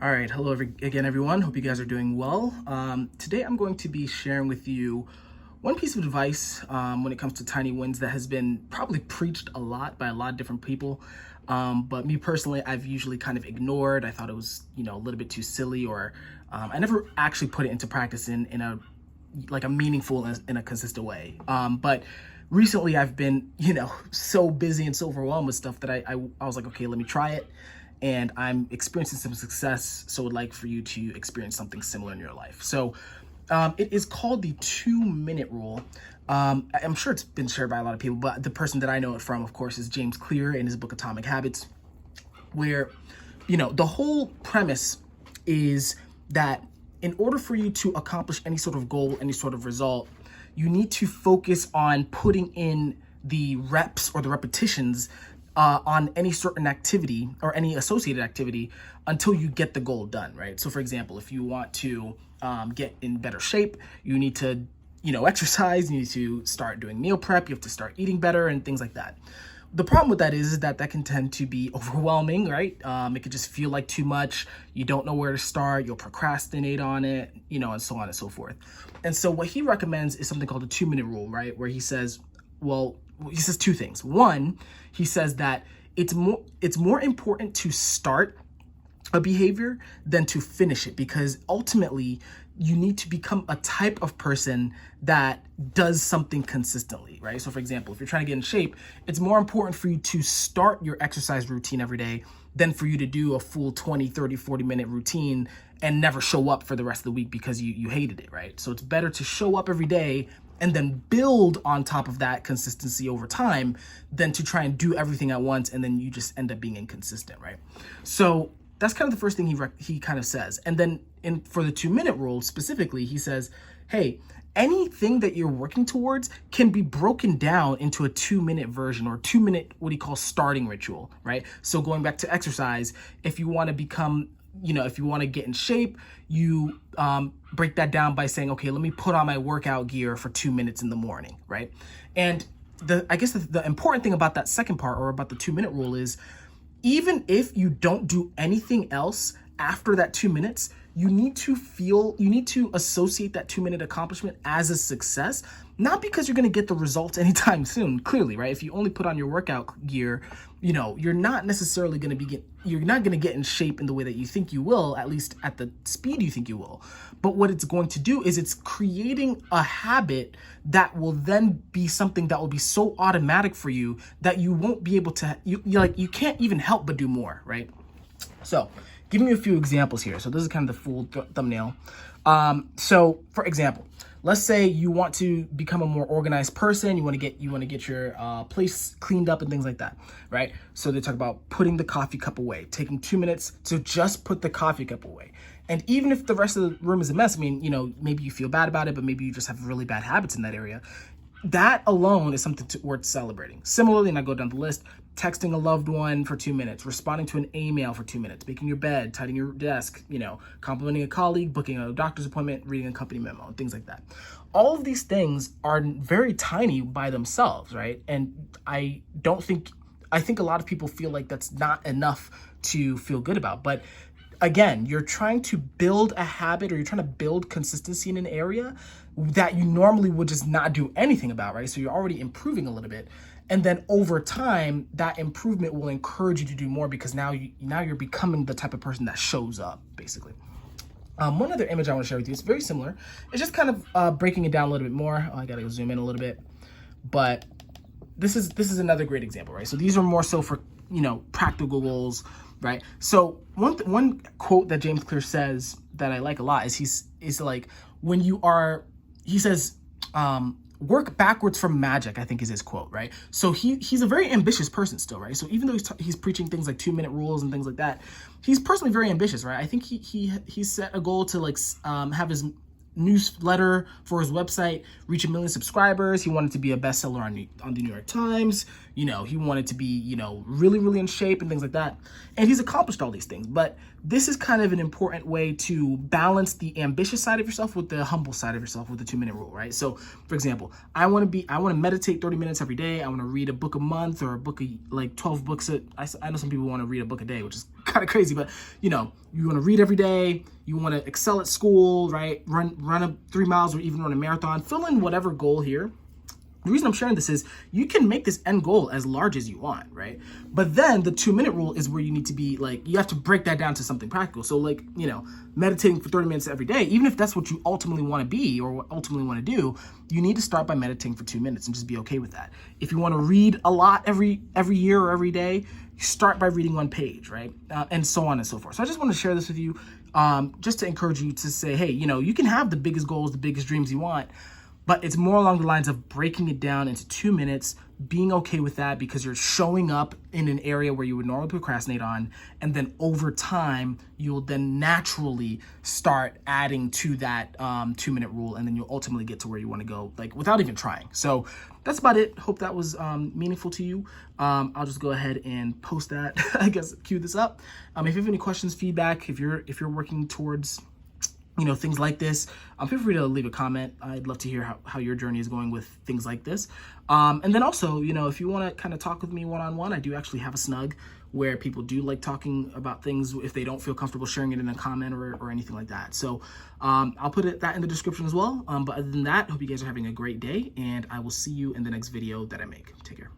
All right, hello again, everyone. Hope you guys are doing well. Today, I'm going to be sharing with you one piece of advice when it comes to tiny wins that has been probably preached a lot by a lot of different people. But me personally, I've usually kind of ignored. I thought it was, a little bit too silly, or I never actually put it into practice in a like a meaningful and in a consistent way. But recently, I've been, so busy and so overwhelmed with stuff that I was like, okay, let me try it, and I'm experiencing some success, so would like for you to experience something similar in your life. So it is called the 2-minute rule. I'm sure it's been shared by a lot of people, but the person that I know it from, of course, is James Clear in his book Atomic Habits, where, the whole premise is that in order for you to accomplish any sort of goal, any sort of result, you need to focus on putting in the reps or the repetitions on any certain activity or any associated activity until you get the goal done, right? So for example, if you want to get in better shape, you need to, exercise, you need to start doing meal prep, you have to start eating better and things like that. The problem with that is that can tend to be overwhelming, right? It could just feel like too much. You don't know where to start. You'll procrastinate on it, and so on and so forth. And so what he recommends is something called the 2-minute rule, right? Where he says, he says two things. One, he says that it's more important to start a behavior than to finish it, because ultimately you need to become a type of person that does something consistently, right? So for example, if you're trying to get in shape, it's more important for you to start your exercise routine every day than for you to do a full 20, 30, 40-minute routine and never show up for the rest of the week because you hated it, right? So it's better to show up every day and then build on top of that consistency over time than to try and do everything at once and then you just end up being inconsistent, right? So that's kind of the first thing he kind of says. And then for the 2-minute rule specifically, he says, hey, anything that you're working towards can be broken down into a 2-minute version, or 2-minute, what he calls starting ritual, right? So going back to exercise, if you want to become, if you want to get in shape, you break that down by saying, okay, let me put on my workout gear for 2 minutes in the morning, right? And I guess the important thing about that second part, or about the 2-minute rule, is even if you don't do anything else after that 2 minutes, you need to associate that 2-minute accomplishment as a success, not because you're going to get the results anytime soon, clearly, right? If you only put on your workout gear, you're not necessarily going to you're not going to get in shape in the way that you think you will, at least at the speed you think you will. But what it's going to do is it's creating a habit that will then be something that will be so automatic for you that you won't be able to, you can't even help but do more, right? So giving you a few examples here. So this is kind of the full thumbnail. So for example, let's say you want to become a more organized person. You want to get your place cleaned up and things like that, right? So they talk about putting the coffee cup away, taking 2 minutes to just put the coffee cup away. And even if the rest of the room is a mess, I mean, maybe you feel bad about it, but maybe you just have really bad habits in that area. That alone is something worth celebrating. Similarly, and I go down the list, texting a loved one for 2 minutes, responding to an email for 2 minutes, making your bed, tidying your desk, complimenting a colleague, booking a doctor's appointment, reading a company memo, and things like that. All of these things are very tiny by themselves, right? And I think a lot of people feel like that's not enough to feel good about. But again, you're trying to build a habit, or you're trying to build consistency in an area that you normally would just not do anything about, right? So you're already improving a little bit. And then over time, that improvement will encourage you to do more, because now you're becoming the type of person that shows up, basically. One other image I want to share with you, it's very similar. It's just kind of breaking it down a little bit more. I got to zoom in a little bit. But this is another great example, right? So these are more so for, practical goals, right? So one quote that James Clear says that I like a lot is like, he says, work backwards from magic, I think is his quote, right? So he's a very ambitious person still, right? So even though he's preaching things like 2-minute rules and things like that, he's personally very ambitious, right? I think he set a goal to have his newsletter for his website reach 1 million subscribers. He wanted to be a bestseller on the New York Times. He wanted to be, really, really in shape and things like that. And he's accomplished all these things. But this is kind of an important way to balance the ambitious side of yourself with the humble side of yourself with the 2-minute rule, right? So for example, I want to meditate 30 minutes every day. I want to read a book a month, or a book, like 12 books. I know some people want to read a book a day, which is kind of crazy, but you know, you want to read every day, you want to excel at school, right? Run up 3 miles or even run a marathon, fill in whatever goal here. The reason I'm sharing this is you can make this end goal as large as you want, right? But then the 2-minute rule is where you need to be like, you have to break that down to something practical. So like, you know, meditating for 30 minutes every day, even if that's what you ultimately want to be or what ultimately want to do, you need to start by meditating for 2 minutes and just be okay with that. If you want to read a lot every year or every day, you start by reading 1 page, right? And so on and so forth. So I just want to share this with you just to encourage you to say, hey, you know, you can have the biggest goals, the biggest dreams you want, but it's more along the lines of breaking it down into 2 minutes, being okay with that because you're showing up in an area where you would normally procrastinate on. And then over time, you'll then naturally start adding to that 2-minute rule. And then you'll ultimately get to where you want to go, like without even trying. So that's about it. Hope that was meaningful to you. I'll just go ahead and post that, I guess, cue this up. If you have any questions, feedback, if you're working towards, you know, things like this, feel free to leave a comment. I'd love to hear how your journey is going with things like this. And then also, you know, if you want to kind of talk with me one-on-one, I do actually have a snug where people do like talking about things if they don't feel comfortable sharing it in a comment or anything like that. So I'll put that in the description as well. But other than that, hope you guys are having a great day, and I will see you in the next video that I make. Take care.